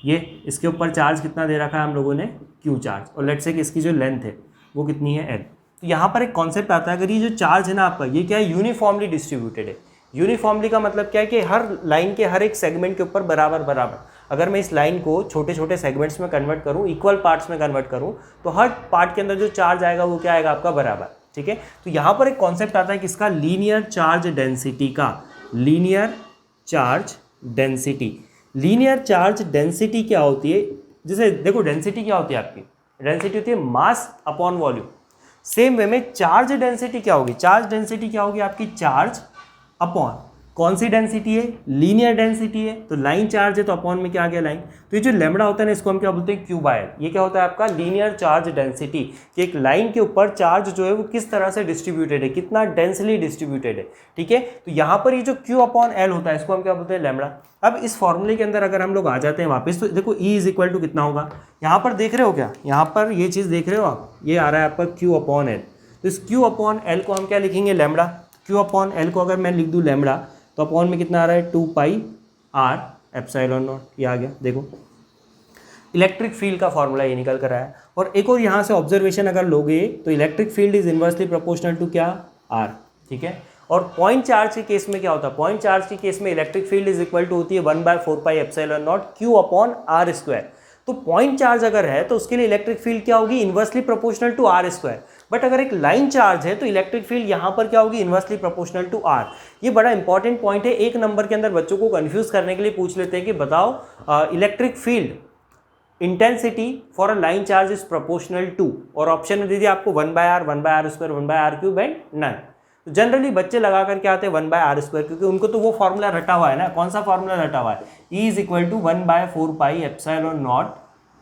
ये इसके ऊपर चार्ज कितना दे रखा है हम लोगों ने, क्यू चार्ज, और लेट्स से कि इसकी जो लेंथ है वो कितनी है, एल। तो यहाँ पर एक कॉन्सेप्ट आता है, अगर ये जो चार्ज है ना आपका, ये क्या है, यूनिफॉर्मली डिस्ट्रीब्यूटेड है। यूनिफॉर्मली का मतलब क्या है कि हर लाइन के हर एक सेगमेंट के ऊपर बराबर बराबर, अगर मैं इस लाइन को छोटे छोटे सेगमेंट्स में कन्वर्ट करूँ, इक्वल पार्ट्स में कन्वर्ट करूँ, तो हर पार्ट के अंदर जो चार्ज आएगा वो क्या आएगा आपका, बराबर, ठीक है। तो यहाँ पर एक कॉन्सेप्ट आता है किसका, लीनियर चार्ज डेंसिटी का। Linear charge density, linear charge density क्या होती है, जैसे देखो डेंसिटी क्या होती है आपकी, डेंसिटी होती है mass upon volume. Same way में चार्ज डेंसिटी क्या होगी, चार्ज डेंसिटी क्या होगी आपकी, चार्ज अपॉन कौन सी डेंसिटी है, लीनियर डेंसिटी है। तो लाइन चार्ज है तो अपॉन में क्या आ गया, लाइन। तो ये जो लैम्बडा होता है ना, इसको हम क्या बोलते हैं, क्यू बाय एल। ये क्या होता है आपका, लीनियर चार्ज डेंसिटी, कि एक लाइन के ऊपर चार्ज जो है वो किस तरह से डिस्ट्रीब्यूटेड है, कितना डेंसली डिस्ट्रीब्यूटेड है, ठीक है। तो यहाँ पर ये जो क्यू अपॉन एल होता है इसको हम क्या बोलते हैं, लैम्बडा। अब इस फॉर्मूले के अंदर अगर हम लोग आ जाते हैं वापस, तो देखो E इज इक्वल टू कितना होगा, यहाँ पर देख रहे हो क्या, यहाँ पर ये चीज़ देख रहे हो आप, ये आ रहा है आपका क्यू अपॉन एल। तो इस क्यू अपॉन एल को हम क्या लिखेंगे, लैम्बडा। क्यू अपॉन एल को अगर मैं लिख दूँ लैम्बडा, तो अपॉन में कितना आ रहा है, 2πr एप्सिलॉन नॉट, ये आ गया। देखो इलेक्ट्रिक फील्ड का फॉर्मूला ये निकल कर आया है। और एक और यहाँ से ऑब्जर्वेशन अगर लोगे तो electric field is inversely proportional to क्या, r, ठीक है। और पॉइंट चार्ज के केस में क्या होता है, पॉइंट चार्ज के केस में electric field is equal to होती है 1/4π epsilon naught q upon r square. तो पॉइंट चार्ज अगर है तो उसके लिए इलेक्ट्रिक फील्ड क्या होगी, inversely proportional to r square. But अगर एक लाइन चार्ज है तो इलेक्ट्रिक फील्ड यहाँ पर क्या होगी, इन्वर्सली प्रोपोर्शनल टू r। ये बड़ा इंपॉर्टेंट पॉइंट है, एक नंबर के अंदर बच्चों को कंफ्यूज करने के लिए पूछ लेते हैं कि बताओ electric field intensity for a line charge is proportional to, और ऑप्शन में दीजिए आपको 1/r, 1/r square, 1/r cube and none. तो जनरली बच्चे लगा करके आते हैं 1/r स्क्वायर, क्योंकि उनको तो वो फॉर्मूला रटा हुआ है ना। कौन सा फॉर्मूला रटा हुआ है, E is equal to 1/4π epsilon naught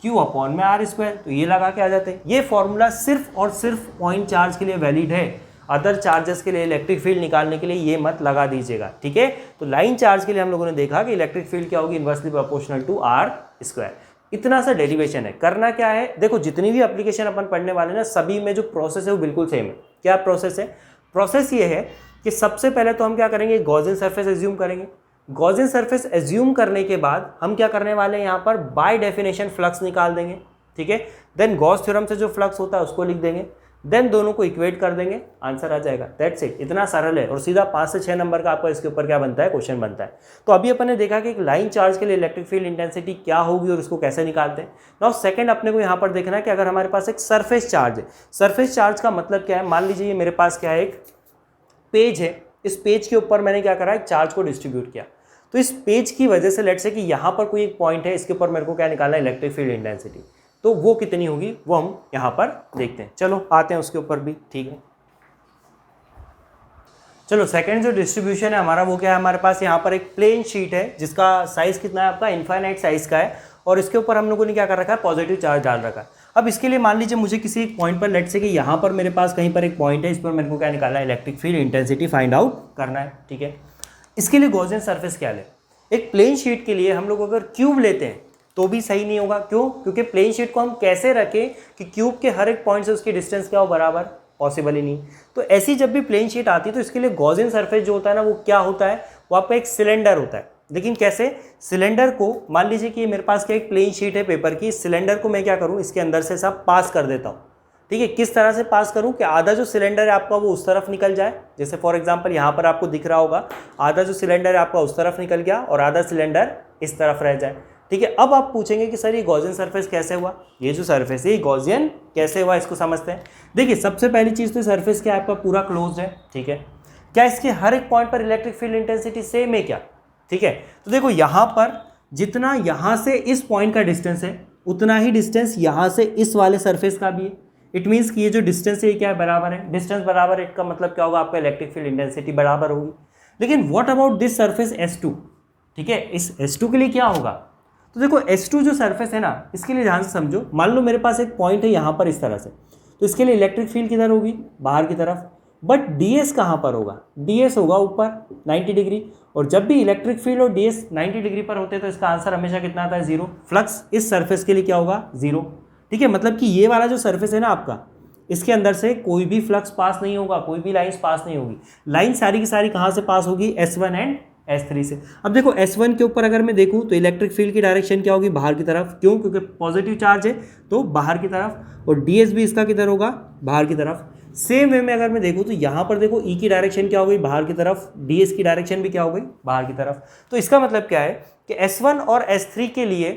q upon में r स्क्वायर, तो ये लगा के आ जाते हैं। ये फॉर्मूला सिर्फ और सिर्फ पॉइंट चार्ज के लिए वैलिड है, अदर चार्जेस के लिए इलेक्ट्रिक फील्ड निकालने के लिए ये मत लगा दीजिएगा, ठीक है। तो लाइन चार्ज के लिए हम लोगों ने देखा कि इलेक्ट्रिक फील्ड क्या होगी, inversely proportional to r square. इतना सा डेरिवेशन है। करना क्या है, देखो जितनी भी एप्लीकेशन अपन पढ़ने वाले ना, सभी में जो प्रोसेस है वो बिल्कुल सेम है। क्या प्रोसेस है, प्रोसेस ये है कि सबसे पहले तो हम क्या करेंगे, गॉसियन सरफेस एज्यूम करेंगे। गॉसियन सरफेस एज्यूम करने के बाद हम क्या करने वाले हैं, यहाँ पर बाय डेफिनेशन फ्लक्स निकाल देंगे, ठीक है। देन गॉस थ्योरम से जो फ्लक्स होता है उसको लिख देंगे, देन दोनों को इक्वेट कर देंगे, आंसर आ जाएगा। दैट्स इट, इतना सरल है। और सीधा 5 से 6 नंबर का आपका इसके ऊपर क्या बनता है, क्वेश्चन बनता है। तो अभी अपन ने देखा कि एक लाइन चार्ज के लिए इलेक्ट्रिक फील्ड इंटेंसिटी क्या होगी और इसको कैसे निकालते हैं। नाउ सेकंड अपने को यहाँ पर देखना है कि अगर हमारे पास एक सरफेस चार्ज है, सरफेस चार्ज का मतलब क्या है, मान लीजिए ये मेरे पास क्या है, एक पेज है, इस पेज के ऊपर मैंने क्या करा, एक चार्ज को डिस्ट्रीब्यूट किया। तो इस पेज की वजह से लेट्स से कि यहाँ पर कोई एक पॉइंट है, इसके ऊपर मेरे को क्या निकालना है, इलेक्ट्रिक फील्ड इंटेंसिटी। तो वो कितनी होगी वो हम यहाँ पर देखते हैं। चलो आते हैं उसके ऊपर भी, ठीक है। चलो सेकंड जो डिस्ट्रीब्यूशन है हमारा वो क्या है, हमारे पास यहाँ पर एक प्लेन शीट है जिसका साइज कितना है आपका, इनफाइनाइट साइज का है, और इसके ऊपर हम लोगों ने क्या कर रखा है, पॉजिटिव चार्ज डाल रखा है। अब इसके लिए मान लीजिए मुझे किसी एक पॉइंट पर, लेट्स से कि यहाँ पर मेरे पास कहीं पर एक पॉइंट है, इस पर मेरे को क्या निकालना है, electric field intensity find out करना है, ठीक है। इसके लिए गॉसियन सरफेस क्या ले, एक प्लेन शीट के लिए हम लोग अगर क्यूब लेते हैं तो भी सही नहीं होगा। क्यों? क्योंकि प्लेन शीट को हम कैसे रखें कि क्यूब के हर एक पॉइंट से उसकी डिस्टेंस क्या हो बराबर, पॉसिबल ही नहीं। तो ऐसी जब भी प्लेन शीट आती है तो इसके लिए गॉसियन सरफेस जो होता है ना वो क्या होता है, वो आपका एक सिलेंडर होता है। लेकिन कैसे? सिलेंडर को मान लीजिए कि मेरे पास क्या एक प्लेन शीट है पेपर की, सिलेंडर को मैं क्या करूँ इसके अंदर से सब पास कर देता हूँ। ठीक है, किस तरह से पास करूं कि आधा जो सिलेंडर है आपका वो उस तरफ निकल जाए, जैसे फॉर एग्जांपल यहाँ पर आपको दिख रहा होगा आधा जो सिलेंडर है आपका उस तरफ निकल गया और आधा सिलेंडर इस तरफ रह जाए। ठीक है, अब आप पूछेंगे कि सर ये गॉसियन सरफेस कैसे हुआ, ये जो सरफेस है ये गॉसियन कैसे हुआ, इसको समझते हैं। देखिए सबसे पहली चीज़ तो सरफेस क्या आपका पूरा क्लोज है। ठीक है, क्या इसके हर एक पॉइंट पर इलेक्ट्रिक फील्ड इंटेंसिटी सेम है क्या? ठीक है, तो देखो यहाँ पर जितना यहाँ से इस पॉइंट का डिस्टेंस है उतना ही डिस्टेंस यहाँ से इस वाले सरफेस का भी है। इट मीन्स कि ये जो डिस्टेंस है ये क्या है, बराबर है। डिस्टेंस बराबर है, इसका मतलब क्या होगा, आपका इलेक्ट्रिक फील्ड इंटेंसिटी बराबर होगी। लेकिन what about this surface S2? ठीक है, इस S2 के लिए क्या होगा? तो देखो S2 जो सरफेस है ना, इसके लिए ध्यान से समझो। मान लो मेरे पास एक पॉइंट है यहाँ पर इस तरह से, तो इसके लिए इलेक्ट्रिक फील्ड किधर होगी, बाहर की तरफ। बट ds कहाँ पर होगा, ds होगा ऊपर 90 डिग्री। और जब भी इलेक्ट्रिक फील्ड और ds 90 डिग्री पर होते हैं तो इसका आंसर हमेशा कितना आता है, 0। फ्लक्स इस सरफेस के लिए क्या होगा, 0। ठीक है, मतलब कि ये वाला जो सरफेस है ना आपका, इसके अंदर से कोई भी फ्लक्स पास नहीं होगा, कोई भी लाइंस पास नहीं होगी। लाइन सारी की सारी कहाँ से पास होगी, S1 एंड S3 से। अब देखो S1 के ऊपर अगर मैं देखूँ तो इलेक्ट्रिक फील्ड की डायरेक्शन क्या होगी, बाहर की तरफ। क्यों? क्योंकि पॉजिटिव चार्ज है तो बाहर की तरफ। और ds भी इसका किधर होगा, बाहर की तरफ। सेम वे में अगर मैं देखूँ तो यहाँ पर देखो E की डायरेक्शन क्या हो गई, बाहर की तरफ। ds की डायरेक्शन भी क्या हो गई, बाहर की तरफ। तो इसका मतलब क्या है कि S1 और S3 के लिए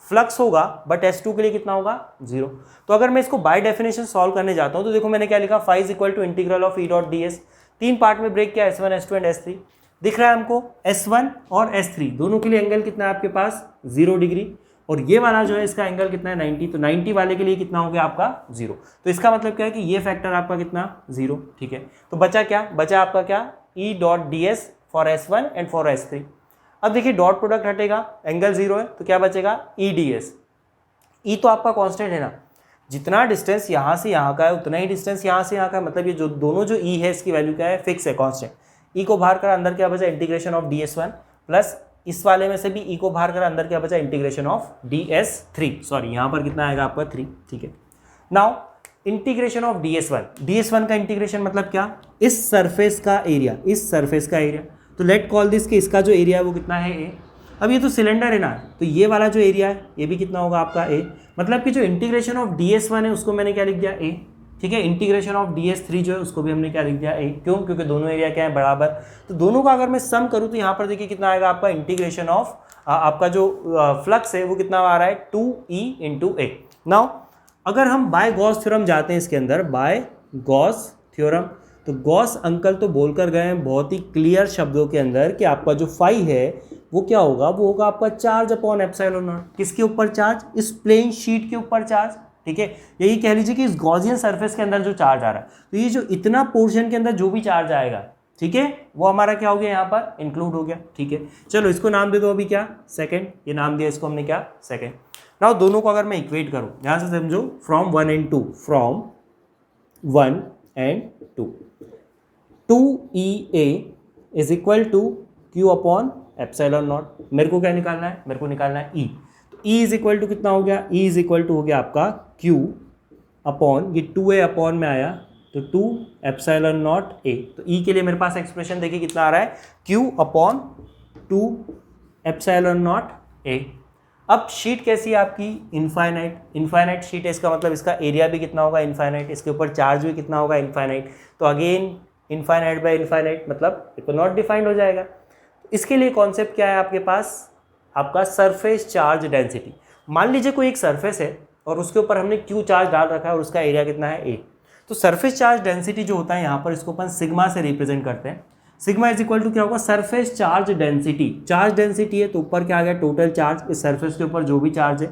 फ्लक्स होगा बट S2 के लिए कितना होगा, 0। तो अगर मैं इसको बाय डेफिनेशन सॉल्व करने जाता हूं तो देखो मैंने क्या लिखा, phi is equal to integral of E dot ds। 3 part में ब्रेक किया, S1 S2 एंड S3। दिख रहा है हमको S1 और S3 दोनों के लिए एंगल कितना है आपके पास, 0 डिग्री। और ये वाला जो है इसका एंगल कितना है, 90। तो 90 वाले के लिए कितना हो गया आपका, 0। तो इसका मतलब क्या है कि ये फैक्टर आपका कितना, 0। ठीक है, तो बचा क्या, बचा आपका क्या, E dot ds for S1 and for S3। अब देखिए डॉट प्रोडक्ट हटेगा, एंगल 0 है तो क्या बचेगा, E ds। E तो आपका कांस्टेंट है ना, जितना डिस्टेंस यहाँ से यहाँ का है उतना ही डिस्टेंस यहाँ से यहाँ का है। मतलब ये जो दोनों जो E है इसकी वैल्यू क्या है, फिक्स है, कांस्टेंट। E को बाहर कर अंदर क्या बचा, इंटीग्रेशन ऑफ ds1 प्लस इस वाले में से भी E को बाहर कर अंदर क्या बचा, इंटीग्रेशन ऑफ ds3। सॉरी यहाँ पर कितना आएगा आपका 3। ठीक है, नाउ इंटीग्रेशन ऑफ ds1 का इंटीग्रेशन मतलब क्या, इस सरफेस का एरिया, इस सरफेस का एरिया। तो लेट कॉल दिस कि इसका जो एरिया है वो कितना है, A। अब ये तो सिलेंडर है ना, तो ये वाला जो एरिया है ये भी कितना होगा आपका, A। मतलब कि जो इंटीग्रेशन ऑफ ds1 है उसको मैंने क्या लिख दिया, A। ठीक है, इंटीग्रेशन ऑफ ds3 जो है उसको भी हमने क्या लिख दिया, A। क्यों? क्योंकि दोनों एरिया क्या है, बराबर। तो दोनों का अगर मैं सम करूँ तो यहाँ पर देखिए कितना आएगा आपका, इंटीग्रेशन ऑफ आपका जो फ्लक्स है वो कितना आ रहा है, 2E इंटू A। नाउ अगर हम बाय गॉस थ्योरम जाते हैं इसके अंदर, बाय गॉस थ्योरम, तो गॉस अंकल तो बोलकर गए हैं बहुत ही क्लियर शब्दों के अंदर कि आपका जो फाई है वो क्या होगा, वो होगा आपका चार्ज अपॉन एप्सिलॉन नॉट। किसके ऊपर चार्ज, इस प्लेन शीट के ऊपर चार्ज। ठीक है, यही कह लीजिए कि इस गॉसियन सरफेस के अंदर जो चार्ज आ रहा है, तो ये जो इतना पोर्शन के अंदर जो भी चार्ज आएगा, ठीक है, वो हमारा क्या हो गया, यहाँ पर इंक्लूड हो गया। ठीक है, चलो इसको नाम दे दो अभी क्या, सेकेंड। ये नाम दिया इसको हमने क्या, सेकेंड। नाउ दोनों को अगर मैं इक्वेट करूँ, यहाँ से समझो, from 1 and 2, from 1 and 2, 2EA is equal to Q upon epsilon naught. मेरे को क्या निकालना है, मेरे को निकालना है E। तो E इज इक्वल टू कितना हो गया, E इज इक्वल टू हो गया आपका Q अपॉन, ये 2A अपॉन में आया तो 2 एप्सिलॉन नॉट A। तो E के लिए मेरे पास एक्सप्रेशन देखिए कितना आ रहा है, Q upon 2 epsilon not A। अब शीट कैसी है आपकी, इनफाइनाइट शीट है, इसका मतलब इसका एरिया भी कितना होगा, इनफाइनाइट। इसके ऊपर चार्ज भी कितना होगा, इनफाइनाइट। तो अगेन इनफाइनाइट बाय इनफाइनाइट मतलब इट नॉट डिफाइंड हो जाएगा। इसके लिए कॉन्सेप्ट क्या है आपके पास, आपका सरफेस चार्ज डेंसिटी। मान लीजिए कोई एक सरफेस है और उसके ऊपर हमने Q चार्ज डाल रखा है और उसका एरिया कितना है, A। तो सरफेस चार्ज डेंसिटी जो होता है यहाँ पर, इसको अपन सिग्मा से रिप्रेजेंट करते हैं। सिग्मा इज इक्वल टू क्या होगा, surface charge density. Charge density है तो ऊपर क्या आ गया, टोटल चार्ज, इस सरफेस के ऊपर जो भी चार्ज है,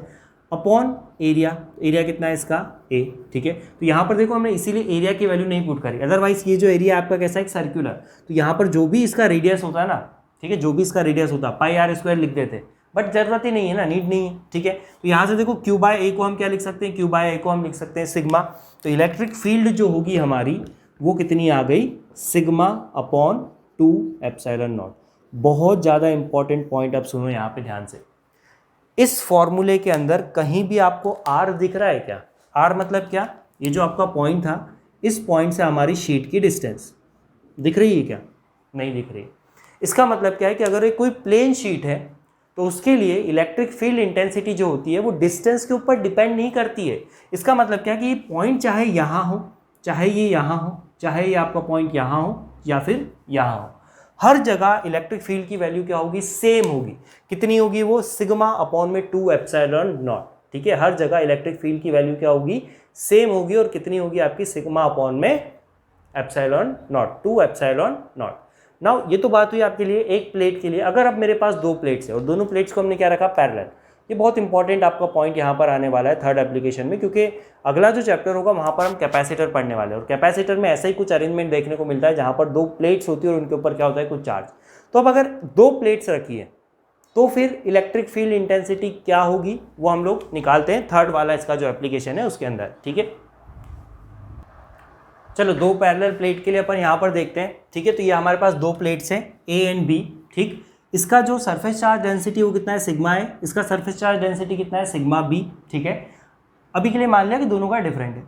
अपॉन एरिया। एरिया कितना है इसका, A। ठीक है, तो यहाँ पर देखो हमने इसीलिए एरिया की वैल्यू नहीं पुट करी, अदरवाइज ये जो एरिया आपका कैसा है, एक सर्कुलर, तो यहाँ पर जो भी इसका रेडियस होता है ना, ठीक है, जो भी इसका रेडियस होता है πr² लिख देते, बट जरूरत ही नहीं है ना, नीड नहीं है। ठीक है, तो यहाँ से देखो Q/A को हम क्या लिख सकते हैं, Q/A को हम लिख सकते हैं सिग्मा। तो इलेक्ट्रिक फील्ड जो होगी हमारी वो कितनी आ गई, सिग्मा अपॉन 2 एप्सिलॉन नॉट। बहुत ज़्यादा इंपॉर्टेंट पॉइंट अब सुनो यहाँ पे ध्यान से। इस फॉर्मूले के अंदर कहीं भी आपको आर दिख रहा है क्या? आर मतलब क्या? ये जो आपका पॉइंट था, इस पॉइंट से हमारी शीट की डिस्टेंस दिख रही है क्या? नहीं दिख रही। इसका मतलब क्या है कि अगर ये कोई प्लेन शीट है तो उसके लिए इलेक्ट्रिक फील्ड इंटेंसिटी जो होती है वो डिस्टेंस के ऊपर डिपेंड नहीं करती है। इसका मतलब क्या है कि ये पॉइंट चाहे यहाँ हो, चाहे ये यहाँ हो, चाहे ये आपका पॉइंट यहाँ हो या फिर यहाँ हो, हर जगह इलेक्ट्रिक फील्ड की वैल्यू क्या होगी? सेम होगी। कितनी होगी वो? सिग्मा अपॉन में 2 एप्सिलॉन नॉट। ठीक है, हर जगह इलेक्ट्रिक फील्ड की वैल्यू क्या होगी? सेम होगी। और कितनी होगी आपकी? सिग्मा अपॉन में epsilon not, 2 epsilon not. Now ये तो बात हुई आपके लिए एक प्लेट के लिए। अगर अब मेरे पास दो प्लेट्स है और दोनों प्लेट्स को हमने क्या रखा? पैरेलल। ये बहुत इंपॉर्टेंट आपका पॉइंट यहाँ पर आने वाला है थर्ड एप्लीकेशन में, क्योंकि अगला जो चैप्टर होगा वहाँ पर हम कैपेसिटर पढ़ने वाले हैं और कैपेसिटर में ऐसा ही कुछ अरेंजमेंट देखने को मिलता है जहाँ पर दो प्लेट्स होती है और उनके ऊपर क्या होता है? कुछ चार्ज। तो अब अगर दो प्लेट्स रखी है तो फिर इलेक्ट्रिक फील्ड इंटेंसिटी क्या होगी वो हम लोग निकालते हैं थर्ड वाला इसका जो एप्लीकेशन है उसके अंदर। ठीक है, चलो दो पैरेलल प्लेट के लिए अपन यहाँ पर देखते हैं। ठीक है, तो ये हमारे पास दो प्लेट्स हैं ए एंड बी। ठीक, इसका जो सरफेस चार्ज डेंसिटी वो कितना है? सिग्मा है। इसका सरफेस चार्ज डेंसिटी कितना है? Sigma B. ठीक है, अभी के लिए मान लिया कि दोनों का डिफरेंट है।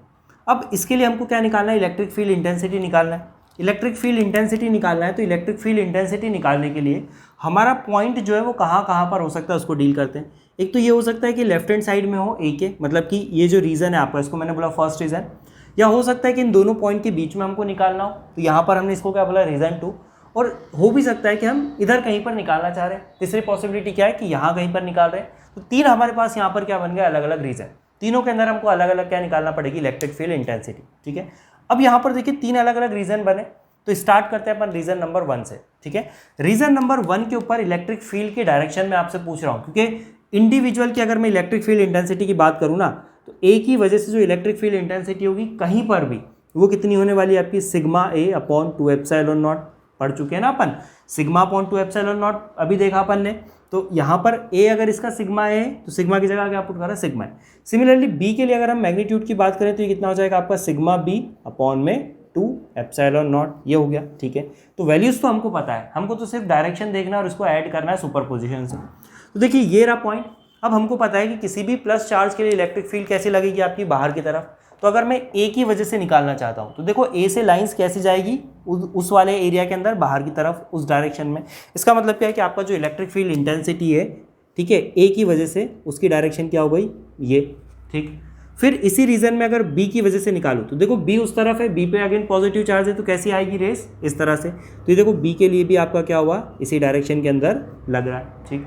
अब इसके लिए हमको क्या निकालना है? इलेक्ट्रिक फील्ड इंटेंसिटी निकालना है। इलेक्ट्रिक फील्ड इंटेंसिटी निकालना है तो इलेक्ट्रिक फील्ड इंटेंसिटी निकालने के लिए हमारा पॉइंट जो है वो कहाँ कहाँ पर हो सकता है उसको डील करते हैं। एक तो ये हो सकता है कि लेफ्ट हैंड साइड में हो ए के, मतलब कि ये जो रीजन है आपका, इसको मैंने बोला फर्स्ट रीजन, या हो सकता है कि इन दोनों पॉइंट के बीच में हमको निकालना हो, तो यहाँ पर हमने इसको क्या बोला? रीजन 2। और हो भी सकता है कि हम इधर कहीं पर निकालना चाह रहे हैं। तीसरी पॉसिबिलिटी क्या है कि यहाँ कहीं पर निकाल रहे हैं। तो तीन हमारे पास यहाँ पर क्या बन गया? अलग अलग रीजन। तीनों के अंदर हमको अलग अलग क्या निकालना पड़ेगी? Electric field intensity. ठीक है, अब यहाँ पर देखिए तीन अलग अलग रीजन बने, तो स्टार्ट करते हैं अपन रीजन नंबर 1 से। ठीक है, रीजन नंबर 1 के ऊपर इलेक्ट्रिक फील्ड के डायरेक्शन में आपसे पूछ रहा हूँ, क्योंकि इंडिविजुअल की अगर मैं इलेक्ट्रिक फील्ड इंटेंसिटी की बात करूँ ना, तो ए की वजह से जो इलेक्ट्रिक फील्ड इंटेंसिटी होगी कहीं पर भी, वो कितनी होने वाली है आपकी? Sigma A upon 2 epsilon not. पढ़ चुके हैं ना अपन, सिग्मा अपॉन 2 एप्सिलॉन नॉट अभी देखा अपन ने। तो यहाँ पर ए अगर इसका सिग्मा है तो सिग्मा की जगह क्या पुट कर रहा है? सिग्मा है। सिमिलरली बी के लिए अगर हम मैग्नीट्यूड की बात करें तो ये कितना हो जाएगा आपका? सिग्मा बी अपॉन में 2 एप्सिलॉन नॉट। ये हो गया। ठीक है, तो वैल्यूज तो हमको पता है, हमको तो सिर्फ डायरेक्शन देखना है और इसको ऐड करना है सुपरपोजिशन से। तो देखिए ये रहा पॉइंट। अब हमको पता है कि किसी भी प्लस चार्ज के लिए इलेक्ट्रिक फील्ड कैसी लगेगी आपकी? बाहर की तरफ। तो अगर मैं ए की वजह से निकालना चाहता हूँ तो देखो ए से लाइंस कैसे जाएगी? उस वाले एरिया के अंदर बाहर की तरफ, उस डायरेक्शन में। इसका मतलब क्या है कि आपका जो इलेक्ट्रिक फील्ड इंटेंसिटी है, ठीक है, ए की वजह से उसकी डायरेक्शन क्या हो गई? ये। ठीक, फिर इसी रीजन में अगर बी की वजह से निकालूँ तो देखो बी उस तरफ है, बी पे अगेन पॉजिटिव चार्ज है, तो कैसी आएगी रेस? इस तरह से। तो ये देखो बी के लिए भी आपका क्या हुआ? इसी डायरेक्शन के अंदर लग रहा है। ठीक,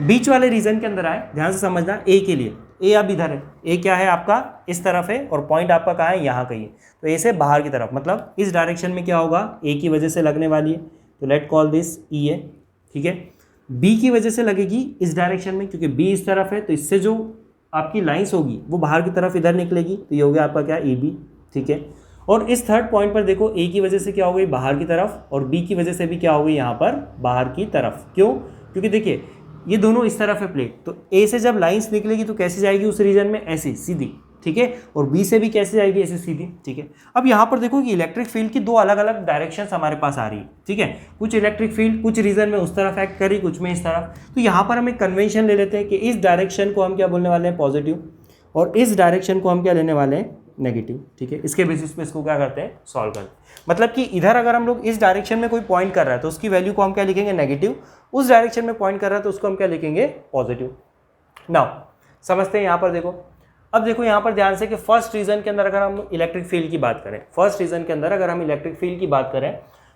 बीच वाले रीजन के अंदर आए, ध्यान से समझना। ए के लिए, ए अब इधर है, ए क्या है आपका? इस तरफ है और पॉइंट आपका कहाँ है? यहाँ कहीं है। तो ए से बाहर की तरफ, मतलब इस डायरेक्शन में क्या होगा? ए की वजह से लगने वाली है, तो लेट कॉल दिस ई है। ठीक है, बी की वजह से लगेगी इस डायरेक्शन में, क्योंकि बी इस तरफ है, तो इससे जो आपकी लाइंस होगी वो बाहर की तरफ इधर निकलेगी, तो ये हो गया आपका क्या? E B. ठीक है, और इस थर्ड पॉइंट पर देखो ए की वजह से क्या हो गई? बाहर की तरफ, और बी की वजह से भी क्या हो गई यहाँ पर? बाहर की तरफ। क्यों? क्योंकि देखिए ये दोनों इस तरफ है प्लेट, तो ए से जब लाइंस निकलेगी तो कैसे जाएगी उस रीजन में? ऐसी सीधी। ठीक है, और बी से भी कैसे जाएगी? ऐसे सीधी। ठीक है, अब यहाँ पर देखो कि इलेक्ट्रिक फील्ड की दो अलग अलग डायरेक्शंस हमारे पास आ रही है। ठीक है, कुछ इलेक्ट्रिक फील्ड कुछ रीजन में उस तरफ एक्ट करी, कुछ में इस तरफ। तो यहाँ पर हम एक कन्वेंशन ले लेते हैं कि इस डायरेक्शन को हम क्या बोलने वाले हैं? पॉजिटिव, और इस डायरेक्शन को हम क्या लेने वाले हैं? नेगेटिव। ठीक है, इसके बेसिस पे इसको क्या करते हैं? सॉल्व करते हैं। मतलब कि इधर अगर हम लोग इस डायरेक्शन में कोई पॉइंट कर रहा है तो उसकी वैल्यू को हम क्या लिखेंगे? नेगेटिव। उस डायरेक्शन में पॉइंट कर रहा है तो उसको हम क्या लिखेंगे? पॉजिटिव। नाउ समझते हैं यहाँ पर देखो। अब देखो यहाँ पर ध्यान से कि फर्स्ट रीजन के अंदर अगर हम इलेक्ट्रिक फील्ड की बात करें, फर्स्ट रीजन के अंदर अगर हम इलेक्ट्रिक फील्ड की बात करें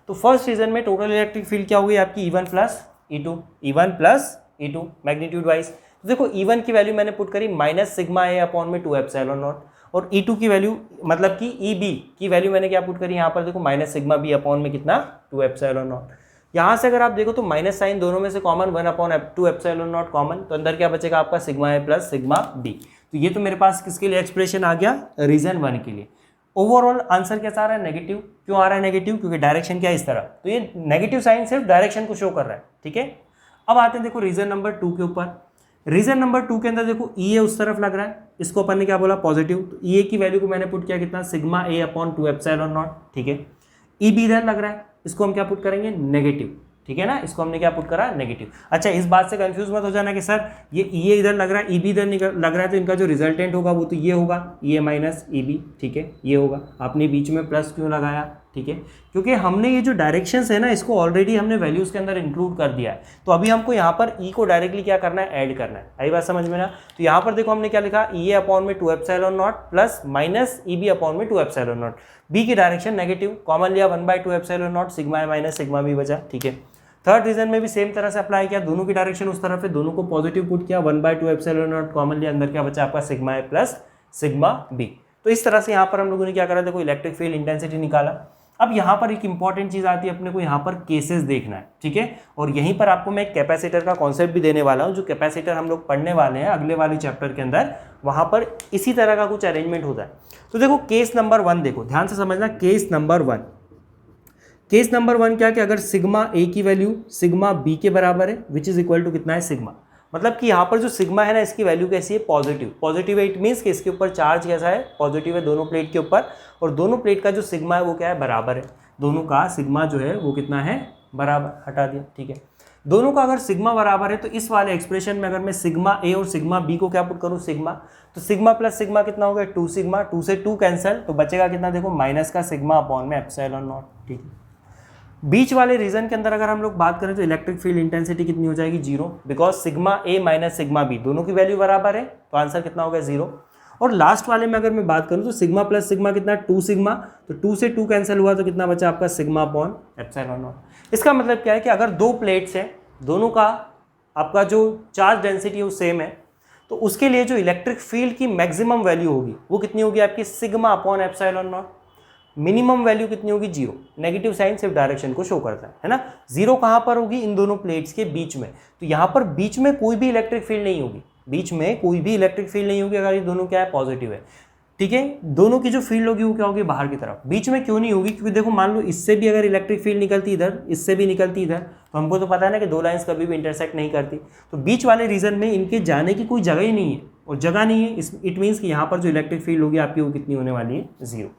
तो फर्स्ट रीजन में टोटल इलेक्ट्रिक फील्ड क्या होगी आपकी? E1 plus E2, E1 plus E2 magnitude wise. तो देखो E1 की वैल्यू मैंने पुट करी माइनस सिग्मा ए अपॉन में 2 एप्सिलॉन नॉट, और E2 की वैल्यू मतलब कि EB की वैल्यू मैंने क्या पुट करी यहाँ पर? देखो माइनस सिग्मा बी अपॉन में कितना? 2 एप्सिलॉन नॉट। यहाँ से अगर आप देखो तो माइनस साइन दोनों में से common, 1 upon 2 epsilon not common, तो अंदर क्या बचेगा आपका? सिग्मा ए प्लस सिग्मा बी। तो ये तो मेरे पास किसके लिए एक्सप्रेशन आ गया? रीजन 1 के लिए। ओवरऑल आंसर कैसा आ रहा है? नेगेटिव। क्यों आ रहा है नेगेटिव? क्योंकि डायरेक्शन क्या है? इस तरह। तो ये नेगेटिव साइन सिर्फ डायरेक्शन को शो कर रहा है। ठीक है, अब आते हैं देखो रीजन नंबर 2 के ऊपर। रीजन नंबर 2 के अंदर देखो ई ए उस तरफ लग रहा है, इसको अपन ने क्या बोला? पॉजिटिव। तो ई ए की वैल्यू को मैंने पुट किया कितना? सिग्मा ए अपॉन 2 एप्सिलॉन नॉट। ठीक है, ई बी इधर लग रहा है, इसको हम क्या पुट करेंगे? नेगेटिव। ठीक है ना, इसको हमने क्या पुट करा, नेगेटिव। अच्छा, इस बात से कंफ्यूज मत हो जाना कि सर ये इधर लग रहा है, ई इधर लग रहा है, तो इनका जो रिजल्टेंट होगा वो तो ये होगा, ये माइनस ई बी, ठीक है, ये होगा। आपने बीच में प्लस क्यों लगाया, ठीक है, क्योंकि हमने ये जो डायरेक्शंस है ना, इसको ऑलरेडी हमने वैल्यूज़ के अंदर इंक्लूड कर दिया है। तो अभी हमको यहाँ पर ई को डायरेक्टली क्या करना है, ऐड करना है। आई बात समझ में ना। तो यहाँ पर देखो हमने क्या लिखा, ई ए अपॉन में 2 epsilon naught plus minus E B upon में 2 एप्सिलॉन नॉट। बी की डायरेक्शन नेगेटिव, कॉमन लिया 1/2 epsilon naught, sigma A minus sigma B बचा, ठीक है। थर्ड रीजन में भी सेम तरह से अप्लाई किया, दोनों की डायरेक्शन उस तरफ है, दोनों को पॉजिटिव पुट किया, 1/2 एप्सिलॉन नॉट कॉमन लिया, अंदर क्या बचा आपका, सिग्मा ए प्लस सिग्मा बी। तो इस तरह से यहाँ पर हम लोगों ने क्या करा, देखो इलेक्ट्रिक फील्ड इंटेंसिटी निकाला। अब यहाँ पर एक इंपॉर्टेंट चीज आती है, अपने को यहाँ पर केसेस देखना है, ठीक है। और यहीं पर आपको मैं एक कैपेसिटर का कॉन्सेप्ट भी देने वाला हूँ। जो कैपेसिटर हम लोग पढ़ने वाले हैं अगले वाले चैप्टर के अंदर, वहां पर इसी तरह का कुछ अरेंजमेंट होता है। तो देखो केस नंबर 1 देखो ध्यान से समझना, केस नंबर 1 क्या कि अगर सिग्मा ए की वैल्यू सिग्मा बी के बराबर है, विच इज इक्वल टू कितना है, सिग्मा। मतलब कि यहाँ पर जो सिग्मा है ना, इसकी वैल्यू कैसी है, पॉजिटिव। पॉजिटिव है, इट मीन्स कि इसके ऊपर चार्ज कैसा है, पॉजिटिव है दोनों प्लेट के ऊपर, और दोनों प्लेट का जो सिग्मा है वो क्या है, बराबर है। दोनों का सिग्मा जो है वो कितना है, बराबर, हटा दिया, ठीक है। दोनों का अगर सिग्मा बराबर है तो इस वाले एक्सप्रेशन में अगर मैं सिग्मा ए और सिग्मा बी को क्या पुट करूँ, सिग्मा, तो सिग्मा प्लस सिग्मा कितना हो गया, 2 सिग्मा, 2 से 2 कैंसिल, तो बचेगा कितना, देखो माइनस का सिग्मा अपॉन में एप्सिलॉन नॉट, ठीक है। बीच वाले रीजन के अंदर अगर हम लोग बात करें तो इलेक्ट्रिक फील्ड इंटेंसिटी कितनी हो जाएगी, 0, because sigma A minus sigma B दोनों की वैल्यू बराबर है, तो आंसर कितना हो गया, 0। और लास्ट वाले में अगर मैं बात करूं तो सिग्मा प्लस सिग्मा कितना, 2 सिग्मा, तो 2 से 2 कैंसिल हुआ, तो कितना बचा आपका, सिग्मा अपॉन एप्सिलॉन नॉट। इसका मतलब क्या है कि अगर दो प्लेट्स हैं, दोनों का आपका जो चार्ज डेंसिटी है वो सेम है, तो उसके लिए जो इलेक्ट्रिक फील्ड की मैक्सिमम वैल्यू होगी वो कितनी होगी आपकी, sigma upon epsilon not. Minimum value कितनी होगी, 0। नेगेटिव साइन सिर्फ डायरेक्शन को शो करता है ना। 0 कहाँ पर होगी, इन दोनों प्लेट्स के बीच में। तो यहाँ पर बीच में कोई भी इलेक्ट्रिक फील्ड नहीं होगी, बीच में कोई भी इलेक्ट्रिक फील्ड नहीं होगी अगर ये दोनों क्या है, पॉजिटिव है, ठीक है। दोनों की जो फील्ड होगी वो क्या होगी, बाहर की तरफ। बीच में क्यों नहीं होगी, क्योंकि देखो मान लो इससे भी अगर इलेक्ट्रिक फील्ड निकलती इधर, इससे भी निकलती इधर, तो हमको तो पता है ना कि दो लाइंस कभी भी इंटरसेक्ट नहीं करती। तो बीच वाले रीजन में इनके जाने की कोई जगह ही नहीं है, और जगह नहीं है, इट मीन्स कि यहाँ पर जो इलेक्ट्रिक फील्ड होगी आपकी वो कितनी होने वाली है, 0,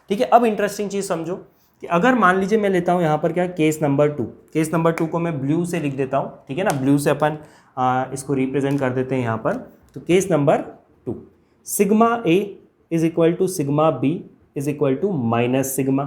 ठीक है। अब इंटरेस्टिंग चीज समझो कि अगर मान लीजिए मैं लेता हूँ यहाँ पर क्या, केस नंबर 2। केस नंबर 2 को मैं ब्लू से लिख देता हूँ, ठीक है ना, ब्लू से अपन इसको रिप्रेजेंट कर देते हैं यहाँ पर। तो case number 2, sigma A is equal to sigma B is equal to minus sigma,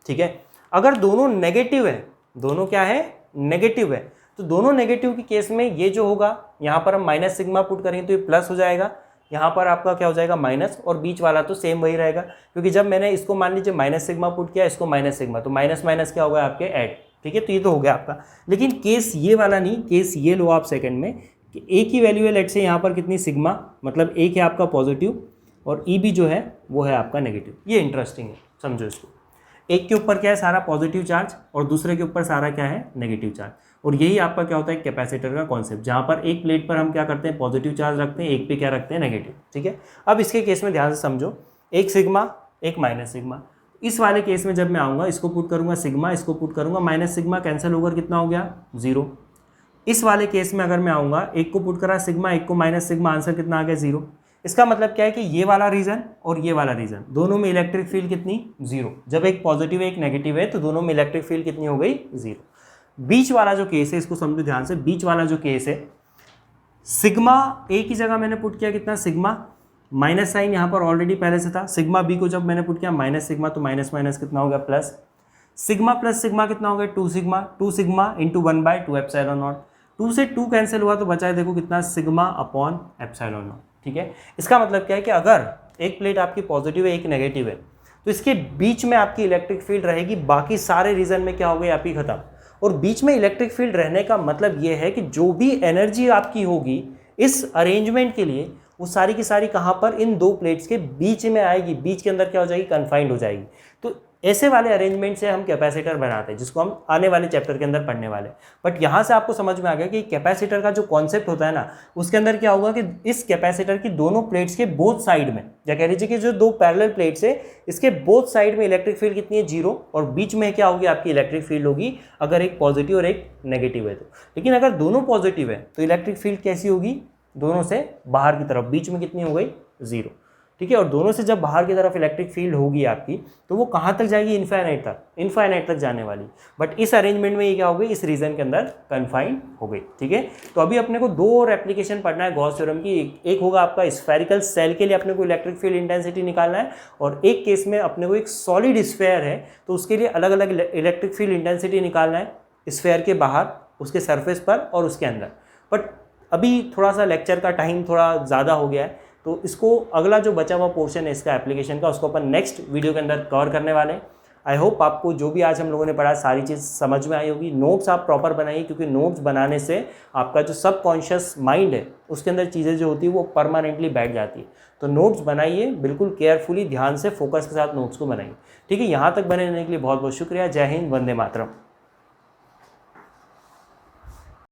ठीक है। अगर दोनों नेगेटिव है, दोनों क्या है, नेगेटिव है, तो दोनों नेगेटिव के केस में ये जो होगा, यहाँ पर हम माइनस सिग्मा पुट करेंगे तो ये प्लस हो जाएगा, यहाँ पर आपका क्या हो जाएगा, माइनस, और बीच वाला तो सेम वही रहेगा, क्योंकि जब मैंने इसको मान लीजिए माइनस सिग्मा पुट किया, इसको माइनस सिग्मा, तो माइनस माइनस क्या होगा आपके, ऐड, ठीक है। तो ये तो हो गया आपका। लेकिन केस ये वाला नहीं, केस ये लो आप सेकंड में कि ए की वैल्यू है लेट से यहाँ पर कितनी, सिग्मा, मतलब एक है आपका पॉजिटिव और ई भी जो है वो है आपका नेगेटिव। ये इंटरेस्टिंग है, समझो इसको। एक के ऊपर क्या है, सारा पॉजिटिव चार्ज, और दूसरे के ऊपर सारा क्या है, नेगेटिव चार्ज। और यही आपका क्या होता है, कैपेसिटर का कॉन्सेप्ट, जहाँ पर एक प्लेट पर हम क्या करते हैं, पॉजिटिव चार्ज रखते हैं, एक पे क्या रखते हैं, नेगेटिव, ठीक है। अब इसके केस में ध्यान से समझो, एक सिग्मा एक माइनस सिग्मा। इस वाले केस में जब मैं आऊँगा, इसको पुट करूँगा सिग्मा, इसको पुट करूँगा माइनस सिग्मा, कैंसिल होकर कितना हो गया, 0। इस वाले केस में अगर मैं आऊँगा, एक को पुट करा सिग्मा, एक को माइनस सिग्मा, आंसर कितना आ गया, 0। इसका मतलब क्या है कि ये वाला रीजन और ये वाला रीजन, दोनों में इलेक्ट्रिक फील्ड कितनी, 0। जब एक पॉजिटिव है एक नेगेटिव है तो दोनों में इलेक्ट्रिक फील्ड कितनी हो गई, 0। बीच वाला जो केस है, इसको समझो ध्यान से, बीच वाला जो केस है, सिग्मा ए की जगह मैंने पुट किया कितना, सिग्मा, माइनस साइन यहाँ पर ऑलरेडी पहले से था। सिग्मा बी को जब मैंने पुट किया माइनस सिग्मा, तो माइनस माइनस कितना हो गया, प्लस। सिग्मा प्लस सिग्मा कितना हो गया, 2 sigma, 2 sigma into 1/2 epsilon not. 2 से 2 कैंसिल हुआ तो बचा है देखो कितना, सिग्मा अपॉन एप्सिलॉन नॉट, ठीक है। इसका मतलब क्या है कि अगर एक प्लेट आपकी पॉजिटिव है एक नेगेटिव है, तो इसके बीच में आपकी इलेक्ट्रिक फील्ड रहेगी, बाकी सारे रीजन में क्या हो गए, आपकी खत्म। और बीच में इलेक्ट्रिक फील्ड रहने का मतलब यह है कि जो भी एनर्जी आपकी होगी इस अरेंजमेंट के लिए, वो सारी की सारी कहाँ पर, इन दो प्लेट्स के बीच में आएगी, बीच के अंदर क्या हो जाएगी, कन्फाइंड हो जाएगी। तो ऐसे वाले अरेंजमेंट से हम कैपेसिटर बनाते हैं, जिसको हम आने वाले चैप्टर के अंदर पढ़ने वाले। बट यहाँ से आपको समझ में आ गया कि कैपेसिटर का जो कॉन्सेप्ट होता है ना, उसके अंदर क्या होगा कि इस कैपेसिटर की दोनों प्लेट्स के बोथ साइड में, या कह लीजिए कि जो दो पैरेलल प्लेट्स है, इसके बोथ साइड में इलेक्ट्रिक फील्ड कितनी है, 0, और बीच में क्या होगी आपकी इलेक्ट्रिक फील्ड होगी, अगर एक पॉजिटिव और एक नेगेटिव है तो। लेकिन अगर दोनों पॉजिटिव है तो इलेक्ट्रिक फील्ड कैसी होगी, दोनों से बाहर की तरफ, बीच में कितनी हो गई, 0। ठीक है। और दोनों से जब बाहर की तरफ इलेक्ट्रिक फील्ड होगी आपकी, तो वो कहाँ तक जाएगी, इनफाइनाइट तक जाने वाली। बट इस अरेंजमेंट में ये क्या हो गई, इस रीजन के अंदर कन्फाइंड हो गई, ठीक है। तो अभी अपने को 2 और एप्लीकेशन पढ़ना है गॉस थ्योरम की। एक होगा आपका स्फेरिकल सेल के लिए अपने को इलेक्ट्रिक फील्ड इंटेंसिटी निकालना है, और एक केस में अपने को एक सॉलिड स्फेयर है तो उसके लिए अलग अलग इलेक्ट्रिक फील्ड इंटेंसिटी निकालना है, स्फेयर के बाहर, उसके सरफेस पर और उसके अंदर। बट अभी थोड़ा सा लेक्चर का टाइम थोड़ा ज़्यादा हो गया है, तो इसको अगला जो बचा हुआ पोर्शन है इसका एप्लीकेशन का, उसको अपन नेक्स्ट वीडियो के अंदर कवर करने वाले हैं। आई होप आपको जो भी आज हम लोगों ने पढ़ा सारी चीज़ समझ में आई होगी। नोट्स आप प्रॉपर बनाइए, क्योंकि नोट्स बनाने से आपका जो सबकॉन्शियस माइंड है उसके अंदर चीज़ें जो होती है वो परमानेंटली बैठ जाती है। तो नोट्स बनाइए, बिल्कुल केयरफुली, ध्यान से, फोकस के साथ नोट्स को बनाइए, ठीक है। यहाँ तक बने रहने के लिए बहुत बहुत शुक्रिया। जय हिंद, वंदे मातरम।